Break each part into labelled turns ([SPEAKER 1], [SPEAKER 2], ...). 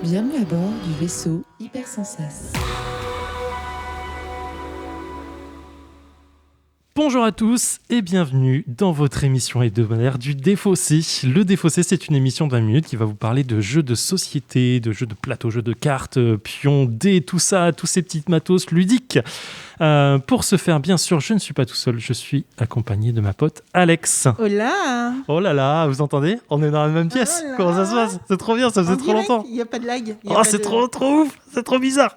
[SPEAKER 1] Bienvenue à bord du vaisseau Hypersensas.
[SPEAKER 2] Bonjour à tous et bienvenue dans votre émission hebdomadaire du Défaussé. Le Défaussé, c'est une émission de 20 minutes qui va vous parler de jeux de société, de jeux de plateau, jeux de cartes, pions, dés, tout ça, tous ces petites matos ludiques. Pour ce faire, bien sûr, je ne suis pas tout seul, je suis accompagné de ma pote Alex.
[SPEAKER 3] Hola.
[SPEAKER 2] Oh là là, vous entendez ? On est dans la même pièce.
[SPEAKER 3] Oh là.
[SPEAKER 2] Comment ça se passe ? C'est trop bien, ça faisait trop longtemps.
[SPEAKER 3] Il n'y a pas de lag.
[SPEAKER 2] Oh, c'est trop ouf, c'est trop bizarre.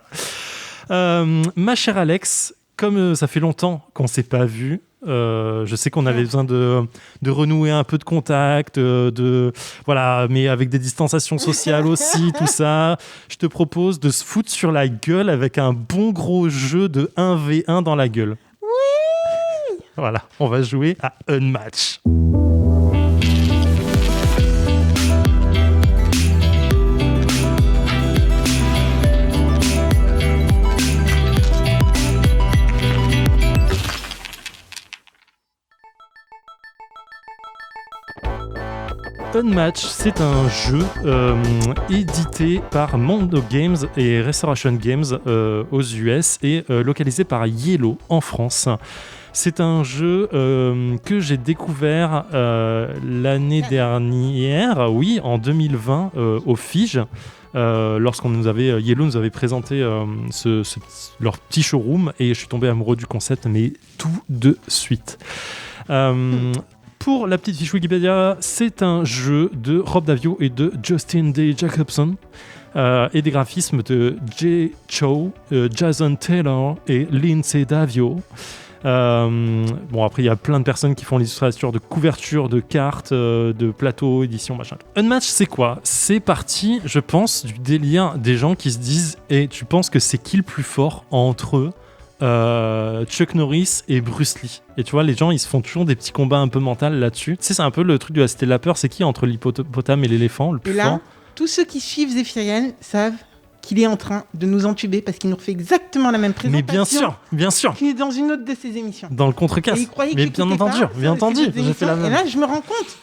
[SPEAKER 2] Ma chère Alex, comme ça fait longtemps qu'on ne s'est pas vu, je sais qu'on avait besoin de renouer un peu de contact, voilà, mais avec des distanciations sociales aussi, tout ça. Je te propose de se foutre sur la gueule avec un bon gros jeu de 1v1 dans la gueule.
[SPEAKER 3] Oui.
[SPEAKER 2] Voilà, on va jouer à Unmatch. Unmatch, c'est un jeu édité par Mondo Games et Restoration Games aux US et localisé par Yellow en France. C'est un jeu que j'ai découvert l'année dernière, oui, en 2020, au Fige. Lorsqu'on nous avait Yellow nous avait présenté leur petit showroom et je suis tombé amoureux du concept, mais tout de suite. Pour la petite fiche Wikipédia, c'est un jeu de Rob Daviau et de Justin D. Jacobson et des graphismes de Jay Cho, Jason Taylor et Lindsay Davio. Bon, après, il y a plein de personnes qui font l'illustration de couverture, de cartes, de plateaux, éditions, machin. Unmatch, c'est quoi ? C'est parti, je pense, du délire des gens qui se disent « Et tu penses que c'est qui le plus fort entre eux ? Chuck Norris et Bruce Lee. » Et tu vois, les gens, ils se font toujours des petits combats un peu mentaux là-dessus. Tu sais, c'est un peu le truc de la Cité de la Peur. C'est qui entre l'hippopotame et l'éléphant le plus fort ?
[SPEAKER 3] Là, tous ceux qui suivent Zéphiriel savent qu'il est en train de nous entuber parce qu'il nous refait exactement la même présentation.
[SPEAKER 2] Mais bien sûr.
[SPEAKER 3] Qu'il est dans une autre de ses émissions.
[SPEAKER 2] Dans le contrecasse. Mais bien entendu, j'ai fait la même.
[SPEAKER 3] Et là, je me rends compte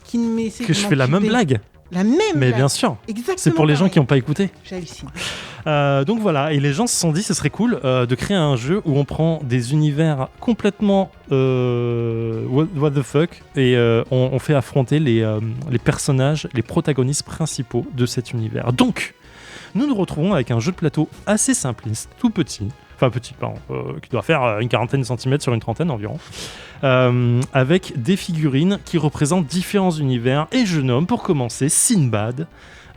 [SPEAKER 3] qu'il
[SPEAKER 2] que je fais la même blague.
[SPEAKER 3] La même
[SPEAKER 2] Mais
[SPEAKER 3] blague.
[SPEAKER 2] bien sûr.
[SPEAKER 3] Exactement.
[SPEAKER 2] C'est pour les gens qui n'ont pas écouté.
[SPEAKER 3] J'hallucine.
[SPEAKER 2] Donc voilà, et les gens se sont dit ce serait cool de créer un jeu où on prend des univers complètement what the fuck et on fait affronter les personnages, les protagonistes principaux de cet univers. Donc, nous nous retrouvons avec un jeu de plateau assez simpliste, tout petit, qui doit faire une quarantaine de centimètres sur une trentaine environ, avec des figurines qui représentent différents univers, et je nomme pour commencer Sinbad,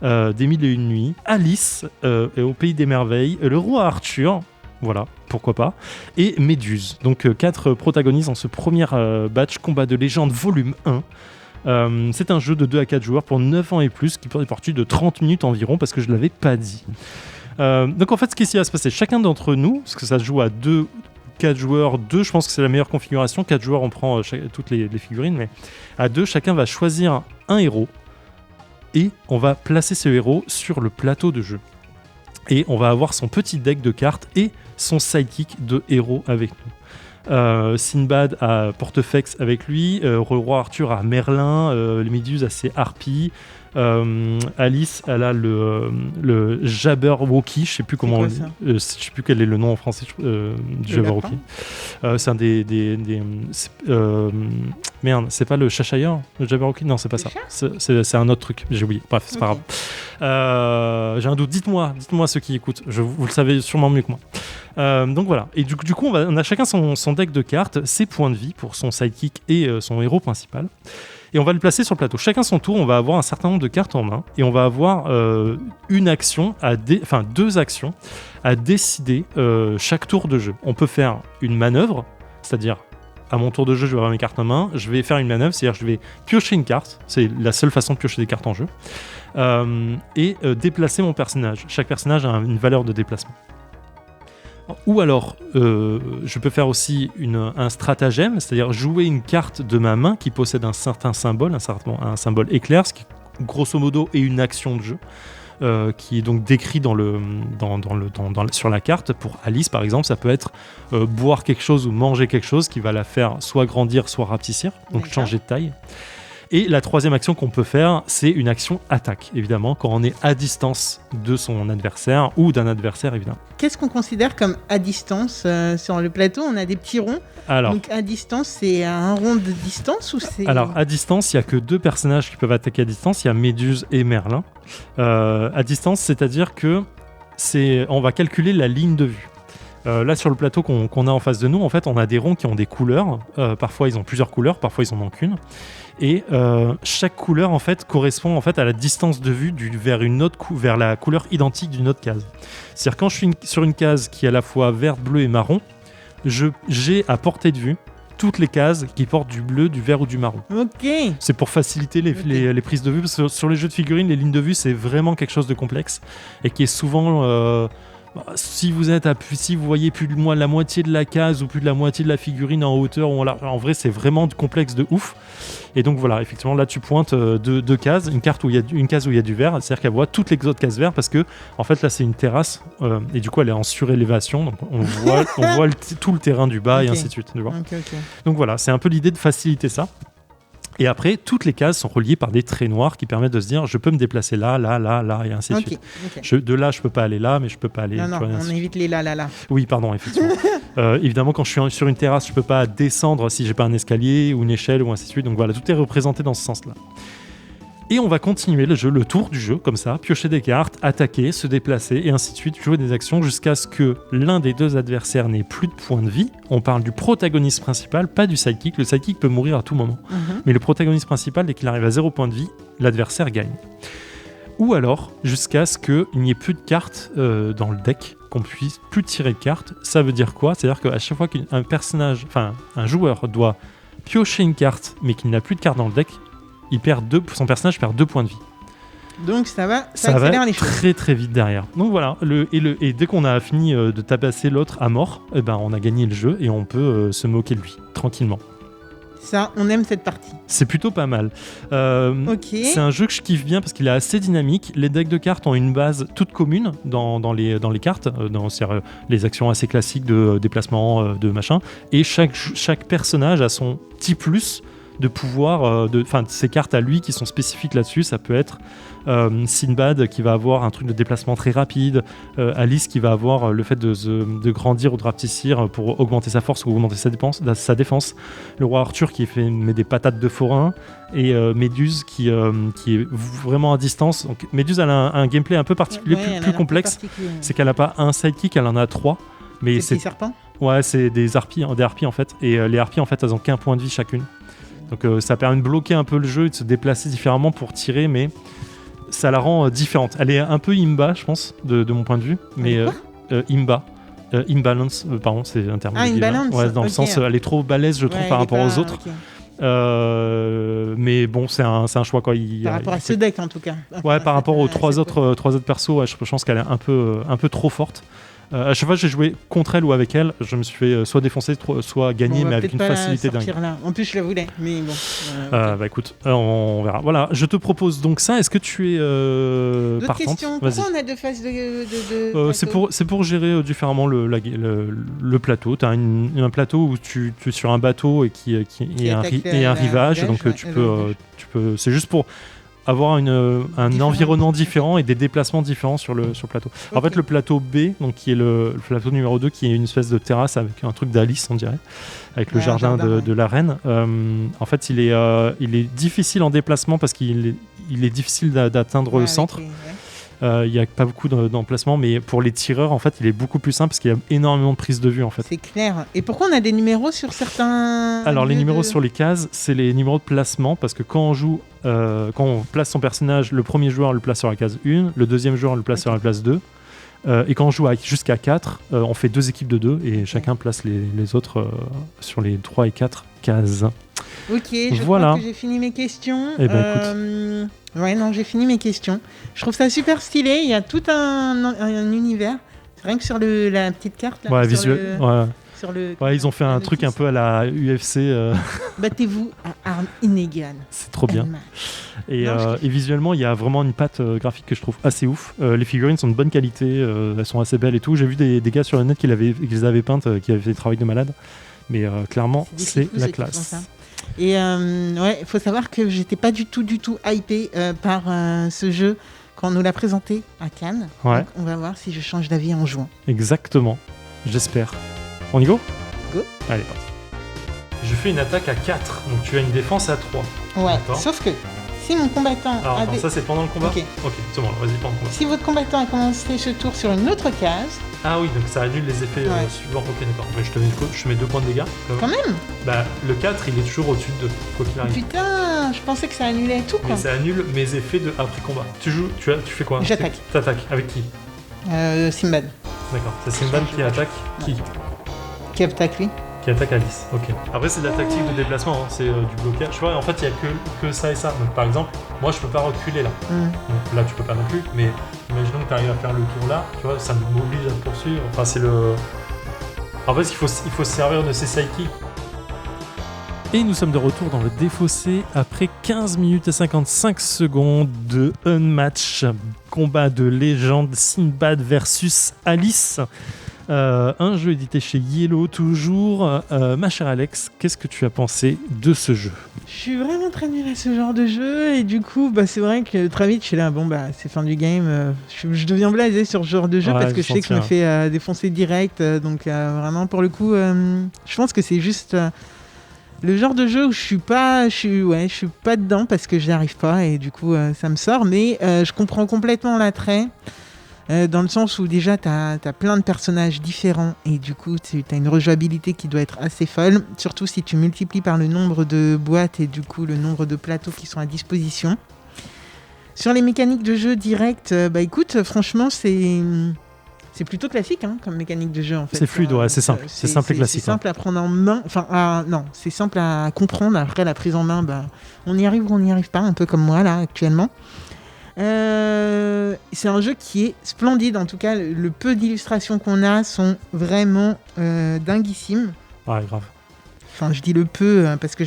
[SPEAKER 2] des Mille et Une Nuits, Alice au Pays des Merveilles, le roi Arthur, voilà, pourquoi pas, et Méduse. Donc 4 protagonistes dans ce premier batch Combat de légende volume 1. C'est un jeu de 2 à 4 joueurs pour 9 ans et plus qui peut être parti de 30 minutes environ parce que je ne l'avais pas dit. Donc en fait, ce qui va se passer, chacun d'entre nous, parce que ça se joue à 2, 4 joueurs, 2, je pense que c'est la meilleure configuration. 4 joueurs, on prend toutes les figurines, mais à 2, chacun va choisir un héros et on va placer ce héros sur le plateau de jeu. Et on va avoir son petit deck de cartes et son sidekick de héros avec nous. Sinbad a Portefeuille avec lui, le roi Arthur a Merlin, les Méduses a ses harpies, Alice elle a le Jabberwocky, je sais plus comment, je sais plus quel est le nom en français du Jabberwocky. C'est un merde, c'est pas le Cheshire, le Jabberwocky, non c'est pas ça, c'est un autre truc, j'ai oublié, bref c'est pas grave. J'ai un doute, dites-moi ceux qui écoutent, vous le savez sûrement mieux que moi. Donc voilà, et du coup on a chacun son deck de cartes, ses points de vie pour son sidekick et son héros principal, et on va le placer sur le plateau. Chacun son tour, on va avoir un certain nombre de cartes en main et on va avoir deux actions à décider chaque tour de jeu. On peut faire une manœuvre, c'est-à-dire à mon tour de jeu je vais avoir mes cartes en main, je vais faire une manœuvre, c'est-à-dire je vais piocher une carte, c'est la seule façon de piocher des cartes en jeu, et déplacer mon personnage. Chaque personnage a une valeur de déplacement. Ou alors, je peux faire aussi un stratagème, c'est-à-dire jouer une carte de ma main qui possède un certain symbole, un symbole éclair, ce qui grosso modo est une action de jeu, qui est donc décrit sur la carte. Pour Alice, par exemple, ça peut être boire quelque chose ou manger quelque chose qui va la faire soit grandir, soit rapetissir, donc changer de taille. Et la troisième action qu'on peut faire, c'est une action attaque, évidemment, quand on est à distance de son adversaire ou d'un adversaire, évidemment.
[SPEAKER 3] Qu'est-ce qu'on considère comme à distance sur le plateau? On a des petits ronds.
[SPEAKER 2] Alors,
[SPEAKER 3] Donc à distance, c'est à un rond de distance ou c'est...
[SPEAKER 2] alors à distance, il n'y a que 2 personnages qui peuvent attaquer à distance, il y a Méduse et Merlin. À distance, c'est-à-dire que on va calculer la ligne de vue. Là sur le plateau qu'on a en face de nous, en fait, on a des ronds qui ont des couleurs. Parfois ils ont plusieurs couleurs, parfois ils en ont qu'une. Et chaque couleur en fait correspond en fait à la distance de vue vers la couleur identique d'une autre case. C'est-à-dire quand je suis sur une case qui est à la fois verte, bleu et marron, j'ai à portée de vue toutes les cases qui portent du bleu, du vert ou du marron.
[SPEAKER 3] Ok.
[SPEAKER 2] C'est pour faciliter les prises de vue, parce que sur les jeux de figurines, les lignes de vue, c'est vraiment quelque chose de complexe et qui est souvent... si vous voyez plus de la moitié de la case ou plus de la moitié de la figurine en hauteur ou en vrai, c'est vraiment complexe de ouf. Et donc voilà, effectivement, là tu pointes deux cases, une case où il y a du vert, c'est-à-dire qu'elle voit toutes les autres cases vertes parce que en fait là c'est une terrasse et du coup elle est en surélévation, donc on voit tout le terrain du bas et ainsi de suite. Tu vois. Donc voilà, c'est un peu l'idée de faciliter ça. Et après, toutes les cases sont reliées par des traits noirs qui permettent de se dire je peux me déplacer là, et ainsi de suite. De là, je peux pas aller là, mais je peux pas aller...
[SPEAKER 3] Non, on évite les là.
[SPEAKER 2] Oui, pardon, effectivement. Évidemment, quand je suis sur une terrasse, je peux pas descendre si j'ai pas un escalier ou une échelle ou ainsi de suite. Donc voilà, tout est représenté dans ce sens-là. Et on va continuer le tour du jeu, comme ça, piocher des cartes, attaquer, se déplacer, et ainsi de suite, jouer des actions jusqu'à ce que l'un des 2 adversaires n'ait plus de points de vie. On parle du protagoniste principal, pas du sidekick. Le sidekick peut mourir à tout moment. Mais le protagoniste principal, dès qu'il arrive à 0 points de vie, l'adversaire gagne. Ou alors, jusqu'à ce qu'il n'y ait plus de cartes dans le deck, qu'on puisse plus tirer de cartes. Ça veut dire quoi? C'est-à-dire qu'à chaque fois un joueur doit piocher une carte, mais qu'il n'a plus de cartes dans le deck, son personnage perd 2 points de vie.
[SPEAKER 3] Donc ça accélère les choses.
[SPEAKER 2] Très très vite derrière. Donc voilà, et dès qu'on a fini de tabasser l'autre à mort, on a gagné le jeu et on peut se moquer de lui, tranquillement.
[SPEAKER 3] Ça, on aime cette partie.
[SPEAKER 2] C'est plutôt pas mal. C'est un jeu que je kiffe bien parce qu'il est assez dynamique. Les decks de cartes ont une base toute commune dans les cartes, c'est-à-dire les actions assez classiques de déplacement, de machin. Et chaque personnage a son petit plus de pouvoir, ces cartes à lui qui sont spécifiques là-dessus. Ça peut être Sinbad qui va avoir un truc de déplacement très rapide, Alice qui va avoir le fait de grandir ou de rapetissir pour augmenter sa force ou augmenter sa défense, le roi Arthur qui met des patates de forain, et Méduse qui est vraiment à distance. Donc, Méduse a un gameplay un peu particulier, plus complexe. C'est qu'elle n'a pas un sidekick, elle en a 3. Mais
[SPEAKER 3] c'est des serpents.
[SPEAKER 2] Ouais, c'est des harpies en fait, et les harpies en fait elles ont qu'un point de vie chacune. Donc ça permet de bloquer un peu le jeu et de se déplacer différemment pour tirer, mais ça la rend différente. Elle est un peu imba, je pense, de mon point de vue, mais imba. Imbalance, pardon, c'est un terme.
[SPEAKER 3] Imbalance.
[SPEAKER 2] Ouais, dans le sens, elle est trop balèze, je trouve, par rapport aux autres. Mais bon, c'est un choix quoi.
[SPEAKER 3] Par rapport à ce deck en tout cas.
[SPEAKER 2] Ouais, par rapport aux trois autres persos, ouais, je pense qu'elle est un peu trop forte. À chaque fois que j'ai joué contre elle ou avec elle, je me suis fait soit défoncer, soit gagner, mais avec une facilité dingue.
[SPEAKER 3] Là. En plus, je la voulais, mais bon.
[SPEAKER 2] Bah écoute, on verra. Voilà, je te propose donc ça. Est-ce que tu es partante?
[SPEAKER 3] Questions. Pourquoi on a 2 phases de
[SPEAKER 2] c'est pour gérer différemment le plateau. Tu as un plateau où tu es sur un bateau et qui et un rivage, donc tu peux. C'est juste pour avoir un environnement différent et des déplacements différents sur le plateau. Okay. En fait, le plateau B, donc qui est le plateau numéro 2, qui est une espèce de terrasse avec un truc d'Alice, on dirait, avec le jardin de la reine. En fait, il est difficile en déplacement parce qu'il est difficile d'atteindre le centre. Il n'y a pas beaucoup d'emplacements, mais pour les tireurs, en fait, il est beaucoup plus simple parce qu'il y a énormément de prises de vue, en fait.
[SPEAKER 3] C'est clair. Et pourquoi on a des numéros sur certains...
[SPEAKER 2] Alors, les numéros sur les cases, c'est les numéros de placement, parce que quand on place son personnage, le premier joueur le place sur la case 1, le deuxième joueur le place sur la place 2, et quand on joue jusqu'à 4, on fait 2 équipes de 2, et chacun place les autres sur les 3 et 4 cases.
[SPEAKER 3] Ok, je crois que j'ai fini mes questions.
[SPEAKER 2] Eh ben, écoute.
[SPEAKER 3] Ouais, non, j'ai fini mes questions. Je trouve ça super stylé. Il y a tout un univers. Rien que sur la petite carte. Là,
[SPEAKER 2] ouais, visuel. Ils ont fait un truc un peu à la UFC.
[SPEAKER 3] Battez-vous à armes inégales.
[SPEAKER 2] C'est trop bien. Et visuellement, il y a vraiment une patte graphique que je trouve assez ouf. Les figurines sont de bonne qualité. Elles sont assez belles et tout. J'ai vu des gars sur le net qui les avaient peintes, qui avaient fait des travaux de malade. Mais clairement, c'est la classe.
[SPEAKER 3] Et il faut savoir que j'étais pas du tout hypée par ce jeu quand on nous l'a présenté à Cannes.
[SPEAKER 2] Ouais.
[SPEAKER 3] Donc, on va voir si je change d'avis en jouant.
[SPEAKER 2] Exactement. J'espère. On y go ?
[SPEAKER 3] Go.
[SPEAKER 2] Allez, parti. Je fais une attaque à 4, donc tu as une défense à 3.
[SPEAKER 3] Ouais,
[SPEAKER 2] D'accord.
[SPEAKER 3] sauf que si mon combattant
[SPEAKER 2] Alors, attends, ça c'est pendant le combat ?
[SPEAKER 3] Ok.
[SPEAKER 2] Ok, c'est bon, vas-y, pendant le combat.
[SPEAKER 3] Si votre combattant a commencé ce tour sur une autre case,
[SPEAKER 2] Ah oui, donc ça annule les effets
[SPEAKER 3] Ouais.
[SPEAKER 2] suivants. Ok, d'accord. Mais je te mets 2 points de dégâts.
[SPEAKER 3] quand même.
[SPEAKER 2] Bah, le 4, il est toujours au-dessus de 2, quoi qu'il arrive.
[SPEAKER 3] Putain, je pensais que ça annulait tout quoi.
[SPEAKER 2] Mais ça annule mes effets de après combat. Tu fais quoi ?
[SPEAKER 3] J'attaque.
[SPEAKER 2] T'attaques. Avec qui ?
[SPEAKER 3] Simbad,
[SPEAKER 2] D'accord. C'est Sinbad qui attaque. Qui ?
[SPEAKER 3] qui attaque lui.
[SPEAKER 2] Qui attaque Alice. Ok. Après, c'est de la tactique de déplacement. Hein. C'est du blocage. Tu vois, en fait, il n'y a que ça et ça. Donc, par exemple, moi, je peux pas reculer là. Donc, là, tu peux pas non plus. Mais imaginons que tu arrives à faire le tour là. Tu vois, ça m'oblige à te poursuivre. Enfin, c'est le. En fait, il faut se servir de ses sidekicks. Et nous sommes de retour dans le défaussé après 15 minutes et 55 secondes de Unmatch, combat de légende Sinbad versus Alice. Un jeu édité chez Yellow toujours. Ma chère Alex, qu'est-ce que tu as pensé de ce jeu ?
[SPEAKER 3] Je suis vraiment très nulle à ce genre de jeu et du coup c'est vrai que très vite je suis là c'est fin du game, je deviens blasé sur ce genre de jeu
[SPEAKER 2] Ouais,
[SPEAKER 3] parce que je sais que je me
[SPEAKER 2] sentir.
[SPEAKER 3] fais défoncer direct, donc vraiment pour le coup je pense que c'est juste le genre de jeu où je suis pas dedans parce que j'y arrive pas et du coup ça me sort, mais je comprends complètement l'attrait. Dans le sens où déjà t'as plein de personnages différents et du coup t'as une rejouabilité qui doit être assez folle, surtout si tu multiplies par le nombre de boîtes et du coup le nombre de plateaux qui sont à disposition. Sur les mécaniques de jeu direct, écoute, franchement c'est plutôt classique comme mécanique de jeu en fait.
[SPEAKER 2] C'est fluide, ouais, c'est simple. C'est simple et classique.
[SPEAKER 3] C'est simple à prendre en main, c'est simple à comprendre. Après la prise en main, on y arrive ou on n'y arrive pas, un peu comme moi là actuellement. C'est un jeu qui est splendide, en tout cas le peu d'illustrations qu'on a sont vraiment dinguissimes.
[SPEAKER 2] Ouais, grave.
[SPEAKER 3] Enfin je dis le peu parce que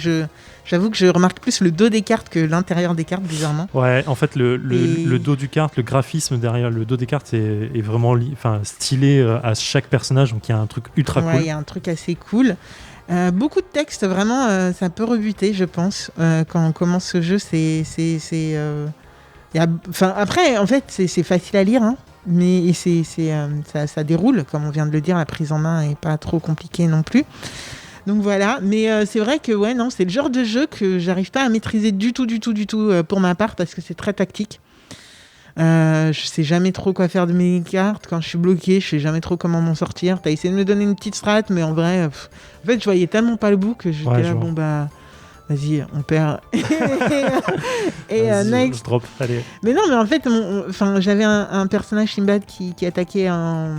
[SPEAKER 3] j'avoue que je remarque plus le dos des cartes que l'intérieur des cartes bizarrement.
[SPEAKER 2] Ouais, en fait le dos du carte, le graphisme derrière le dos des cartes est vraiment stylé à chaque personnage, donc il y a un truc ultra cool.
[SPEAKER 3] Il y a un truc assez cool. Beaucoup de textes, vraiment ça peut rebuter je pense quand on commence ce jeu. Après, en fait, c'est facile à lire, mais ça déroule, comme on vient de le dire, la prise en main n'est pas trop compliquée non plus. Donc voilà, mais c'est vrai que c'est le genre de jeu que j'arrive pas à maîtriser du tout pour ma part, parce que c'est très tactique. Je sais jamais trop quoi faire de mes cartes. Quand je suis bloqué, je sais jamais trop comment m'en sortir. T'as essayé de me donner une petite strat, mais en vrai, en fait, je voyais tellement pas le bout que j'étais là, vas-y, on perd. et next.
[SPEAKER 2] Drop, allez.
[SPEAKER 3] Mais non, mais en fait, j'avais un personnage Sinbad qui attaquait en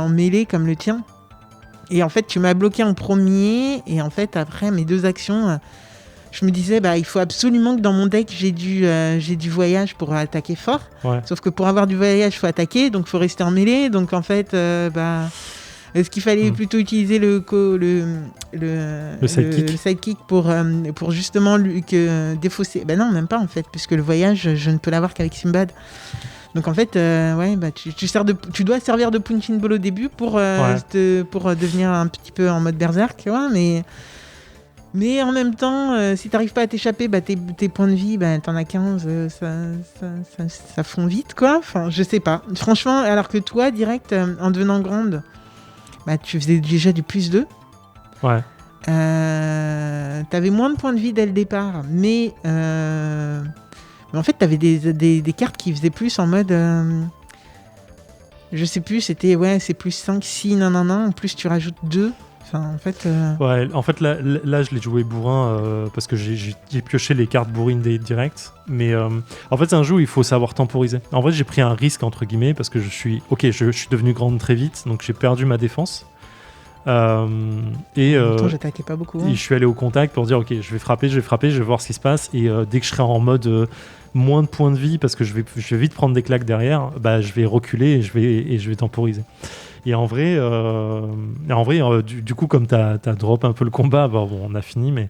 [SPEAKER 3] mêlée comme le tien. Et en fait, tu m'as bloqué en premier. Et en fait, après mes 2 actions, je me disais, il faut absolument que dans mon deck, j'ai du voyage pour attaquer fort.
[SPEAKER 2] Ouais.
[SPEAKER 3] Sauf que pour avoir du voyage, il faut attaquer. Donc, il faut rester en mêlée. Donc, en fait, est-ce qu'il fallait plutôt utiliser le sidekick pour justement défausser ? Non, même pas en fait, puisque le voyage, je ne peux l'avoir qu'avec Sinbad. Donc en fait, tu dois servir de punching ball au début pour devenir un petit peu en mode berserk, mais en même temps, si t'arrives pas à t'échapper, tes points de vie, t'en as 15, ça fond vite, quoi. Enfin, je sais pas. Franchement, alors que toi, direct, en devenant grande, tu faisais déjà du +2.
[SPEAKER 2] Ouais.
[SPEAKER 3] T'avais moins de points de vie dès le départ, mais en fait, t'avais des cartes qui faisaient plus en mode... je sais plus, c'était... Ouais, c'est plus 5, 6, nanana. En plus, tu rajoutes 2. Enfin, en fait...
[SPEAKER 2] Ouais, en fait, là, je l'ai joué bourrin parce que j'ai pioché les cartes bourrines direct. Mais en fait, c'est un jeu où il faut savoir temporiser. En fait, j'ai pris un risque, entre guillemets, parce que je suis devenu grande très vite, donc j'ai perdu ma défense.
[SPEAKER 3] j'attaquais pas beaucoup.
[SPEAKER 2] Et je suis allé au contact pour dire, ok, je vais frapper, je vais voir ce qui se passe. Et dès que je serai en mode moins de points de vie, parce que je vais vite prendre des claques derrière, je vais reculer et je vais temporiser. Et en vrai, du coup, comme t'as drop un peu le combat, on a fini, mais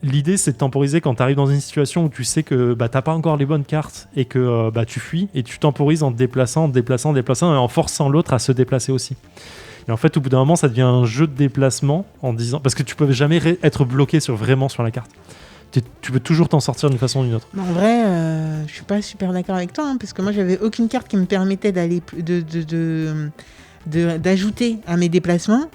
[SPEAKER 2] l'idée, c'est de temporiser quand t'arrives dans une situation où tu sais que t'as pas encore les bonnes cartes et que tu fuis, et tu temporises en te déplaçant et en forçant l'autre à se déplacer aussi. Et en fait, au bout d'un moment, ça devient un jeu de déplacement en disant parce que tu peux jamais être bloqué vraiment sur la carte. Tu peux toujours t'en sortir d'une façon ou d'une autre.
[SPEAKER 3] En vrai, je suis pas super d'accord avec toi, hein, parce que moi, j'avais aucune carte qui me permettait d'aller d'ajouter à mes déplacements.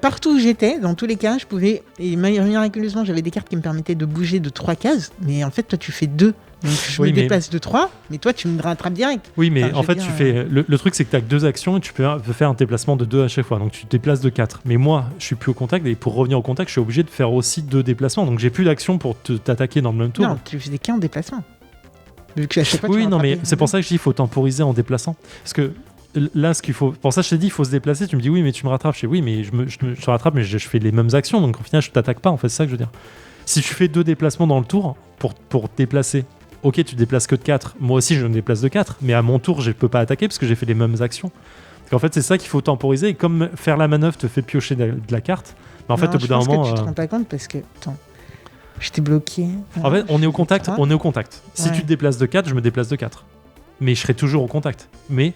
[SPEAKER 3] Partout où j'étais, dans tous les cas, je pouvais, et miraculeusement, j'avais des cartes qui me permettaient de bouger de 3 cases, mais en fait, toi, tu fais 2. Donc, je me déplace de 3, mais toi, tu me rattrapes direct.
[SPEAKER 2] Oui, mais en fait, tu fais. Le truc, c'est que tu as que 2 actions et tu peux faire un déplacement de 2 à chaque fois. Donc, tu te déplaces de 4. Mais moi, je suis plus au contact et pour revenir au contact, je suis obligé de faire aussi 2 déplacements. Donc, j'ai plus d'action pour t'attaquer dans le même tour.
[SPEAKER 3] Non, tu faisais qu'un déplacement. Vu que à chaque fois,
[SPEAKER 2] oui, non, mais c'est pour ça que je dis qu'il faut temporiser en déplaçant. Parce que là, ce qu'il faut. Pour ça, je t'ai dit, il faut se déplacer. Tu me dis, oui, mais tu me rattrapes. Je dis, oui, mais je te rattrape, mais je fais les mêmes actions. Donc, au final, je t'attaque pas. En fait, c'est ça que je veux dire. Si tu fais 2 déplacements dans le tour pour te déplacer. Ok, tu déplaces que de 4. Moi aussi, je me déplace de 4. Mais à mon tour, je ne peux pas attaquer parce que j'ai fait les mêmes actions. Donc, en fait, c'est ça qu'il faut temporiser. Et comme faire la manœuvre te fait piocher de la carte, mais en fait, au bout d'un moment.
[SPEAKER 3] Je pense que tu te rends pas compte parce que. Attends. J'étais bloqué.
[SPEAKER 2] En fait, on est au contact. On est au contact. Si
[SPEAKER 3] Ouais.
[SPEAKER 2] tu te déplaces de 4, je me déplace de 4. Mais je serai toujours au contact. Mais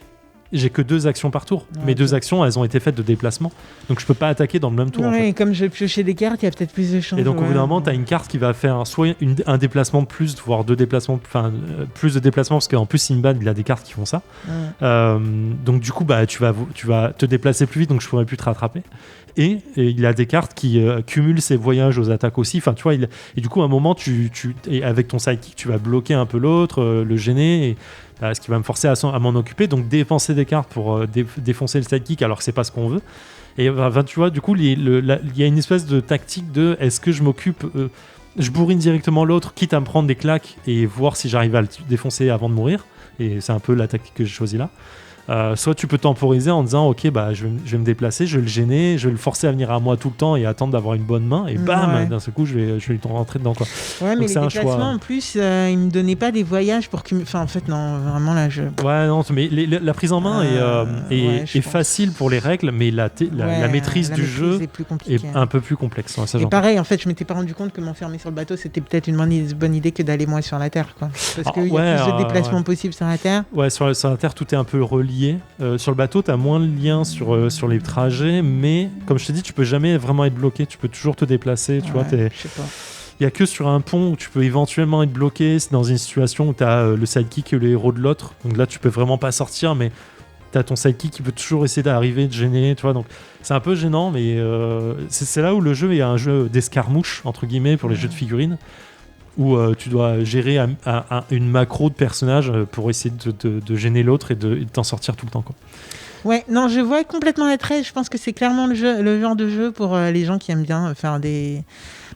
[SPEAKER 2] j'ai que 2 actions par tour.
[SPEAKER 3] Ouais,
[SPEAKER 2] Mes 2 actions, elles ont été faites de déplacement. Donc, je peux pas attaquer dans le même tour.
[SPEAKER 3] Ouais,
[SPEAKER 2] en fait.
[SPEAKER 3] et comme je piochais des cartes, il y a peut-être plus de chances.
[SPEAKER 2] Et donc, au bout d'un moment, tu as une carte qui va faire soit un déplacement de plus, voire 2 déplacements, plus de déplacements, parce qu'en plus, Sinbad, il a des cartes qui font ça.
[SPEAKER 3] Ouais.
[SPEAKER 2] Donc, du coup, tu vas te déplacer plus vite, donc je pourrais plus te rattraper. Et il a des cartes qui cumulent ses voyages aux attaques aussi. Enfin, tu vois, et du coup, à un moment, et avec ton sidekick, tu vas bloquer un peu l'autre, le gêner, et ce qui va me forcer à m'en occuper. Donc, dépenser des cartes pour défoncer le sidekick, alors que c'est pas ce qu'on veut. Et tu vois, du coup, il y a une espèce de tactique de est-ce que je m'occupe, je bourrine directement l'autre, quitte à me prendre des claques et voir si j'arrive à le défoncer avant de mourir. Et c'est un peu la tactique que j'ai choisie là. Soit tu peux temporiser en disant ok, je vais me déplacer, je vais le gêner, je vais le forcer à venir à moi tout le temps et attendre d'avoir une bonne main, et bam,
[SPEAKER 3] Ouais.
[SPEAKER 2] d'un seul coup je vais lui rentrer dedans, quoi.
[SPEAKER 3] Ouais, mais
[SPEAKER 2] Donc, c'est
[SPEAKER 3] les
[SPEAKER 2] un
[SPEAKER 3] déplacements,
[SPEAKER 2] choix.
[SPEAKER 3] en plus, ils me donnaient pas des voyages pour que. Enfin, en fait, non, vraiment, là, je.
[SPEAKER 2] Ouais, non, mais la prise en main
[SPEAKER 3] ouais, je
[SPEAKER 2] est
[SPEAKER 3] pense.
[SPEAKER 2] facile pour les règles, mais la maîtrise du jeu
[SPEAKER 3] est plus
[SPEAKER 2] est
[SPEAKER 3] compliquée.
[SPEAKER 2] un peu plus complexe. Ouais, ça,
[SPEAKER 3] Et
[SPEAKER 2] j'entends.
[SPEAKER 3] pareil, en fait, je m'étais pas rendu compte que m'enfermer sur le bateau, c'était peut-être une bonne idée que d'aller moins sur la Terre, quoi. Parce qu'il y a plus de déplacements possibles sur la Terre.
[SPEAKER 2] Ouais, sur la Terre, tout est un peu relié. Sur le bateau, tu as moins de liens sur les trajets, mais comme je t'ai dit, tu peux jamais vraiment être bloqué. Tu peux toujours te déplacer. Tu vois,
[SPEAKER 3] Je sais pas.
[SPEAKER 2] il y a que sur un pont où tu peux éventuellement être bloqué. C'est dans une situation où tu as le sidekick et le héros de l'autre. Donc là, tu peux vraiment pas sortir, mais tu as ton sidekick qui peut toujours essayer d'arriver, de gêner. Tu vois, donc c'est un peu gênant, mais c'est là où le jeu est un jeu d'escarmouche, entre guillemets, pour les jeux de figurines, où tu dois gérer une macro de personnages pour essayer de gêner l'autre et de t'en sortir tout le temps, quoi.
[SPEAKER 3] Ouais, non, je vois complètement l'attrait. Je pense que c'est clairement le genre de jeu pour les gens qui aiment bien faire des.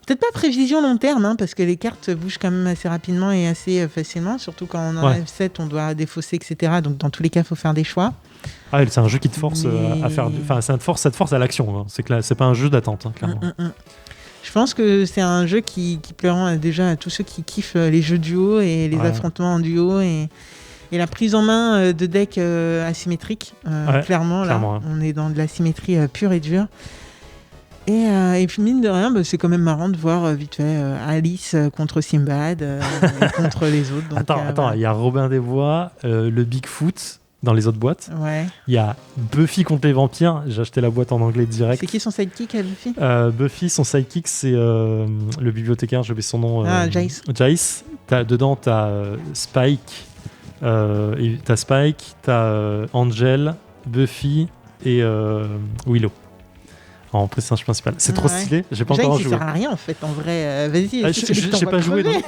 [SPEAKER 3] Peut-être pas prévision long terme, hein, parce que les cartes bougent quand même assez rapidement et assez facilement, surtout quand on enlève 7, on doit défausser, etc. Donc dans tous les cas, il faut faire des choix.
[SPEAKER 2] Ah, c'est un jeu qui te force à faire. Enfin, ça te force à l'action. Hein. C'est pas un jeu d'attente, hein, clairement.
[SPEAKER 3] Je pense que c'est un jeu qui plaira déjà à tous ceux qui kiffent les jeux duo et les affrontements en duo et la prise en main de decks asymétriques. Clairement, là, on est dans de la symétrie pure et dure. Et puis mine de rien, c'est quand même marrant de voir vite fait Alice contre Sinbad et contre les autres. Donc,
[SPEAKER 2] attends, il y a Robin des Bois, le Bigfoot dans les autres boîtes.
[SPEAKER 3] Ouais.
[SPEAKER 2] Il y a Buffy contre les vampires. J'ai acheté la boîte en anglais direct.
[SPEAKER 3] C'est qui son sidekick, Buffy
[SPEAKER 2] Buffy, son sidekick, c'est le bibliothécaire, j'ai oublié son nom.
[SPEAKER 3] Jace.
[SPEAKER 2] Jace. Dedans, t'as Spike. T'as Spike, t'as Angel, Buffy et Willow en personnage principal. C'est trop stylé, j'ai pas encore joué.
[SPEAKER 3] Ça sert à rien en fait, en vrai. Vas-y.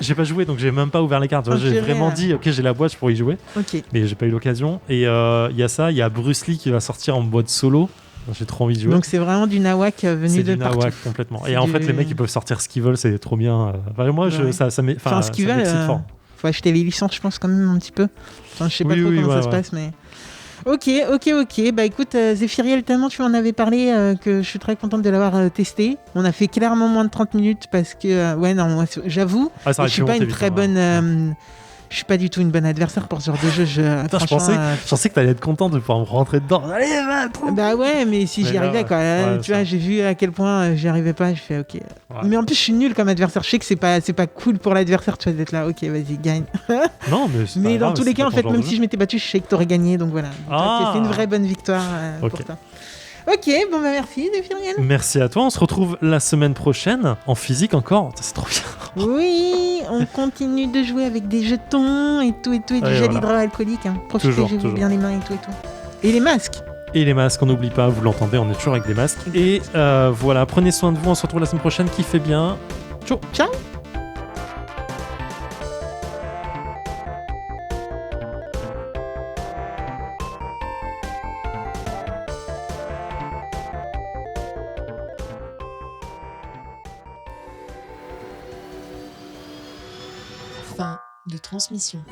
[SPEAKER 2] J'ai pas joué, donc j'ai même pas ouvert les cartes. J'ai vraiment dit, ok, j'ai la boîte, je pourrais y jouer.
[SPEAKER 3] Okay.
[SPEAKER 2] Mais j'ai pas eu l'occasion. Et il y a ça, il y a Bruce Lee qui va sortir en boîte solo. J'ai trop envie de jouer.
[SPEAKER 3] Donc c'est vraiment du nawak venu de partout. C'est du nawak
[SPEAKER 2] complètement. Et en fait, les mecs ils peuvent sortir ce qu'ils veulent, c'est trop bien. Enfin, moi, ça m'excite fort.
[SPEAKER 3] Faut acheter les licences, je pense, quand même un petit peu. Enfin, je sais pas trop comment ça se passe, mais. Ok. Bah écoute, Zéphiriel, tellement tu m'en avais parlé que je suis très contente de l'avoir testé. On a fait clairement moins de 30 minutes parce que, moi, j'avoue, je suis pas une très bonne. Je suis pas du tout une bonne adversaire pour ce genre de jeu. Je
[SPEAKER 2] pensais que t'allais être content de pouvoir me rentrer dedans. Allez, va.
[SPEAKER 3] Bah ouais, mais si j'y arrivais, quoi. Tu vois, j'ai vu à quel point j'y arrivais pas. Je fais ok. Ouais. Mais en plus, je suis nul comme adversaire. Je sais que c'est pas cool pour l'adversaire, tu vois, d'être là. Ok, vas-y, gagne.
[SPEAKER 2] Non, mais
[SPEAKER 3] dans tous les cas, en fait, même si je m'étais battu, je sais que t'aurais gagné. Donc voilà. C'est une vraie bonne victoire pour toi. Ok, bon bah merci Zéphirienne.
[SPEAKER 2] Merci à toi. On se retrouve la semaine prochaine en physique encore. C'est trop bien.
[SPEAKER 3] Oui, on continue de jouer avec des jetons et tout, et du
[SPEAKER 2] Ouais,
[SPEAKER 3] gel
[SPEAKER 2] voilà.
[SPEAKER 3] hydroalcoolique. Hein. Profitez,
[SPEAKER 2] Toujours,
[SPEAKER 3] je vous
[SPEAKER 2] toujours.
[SPEAKER 3] bien les mains et tout. Et les masques.
[SPEAKER 2] Et les masques, on n'oublie pas, vous l'entendez, on est toujours avec des masques. Et voilà, prenez soin de vous, on se retrouve la semaine prochaine, kiffez bien. Ciao.
[SPEAKER 3] Ciao.
[SPEAKER 1] Fin de transmission.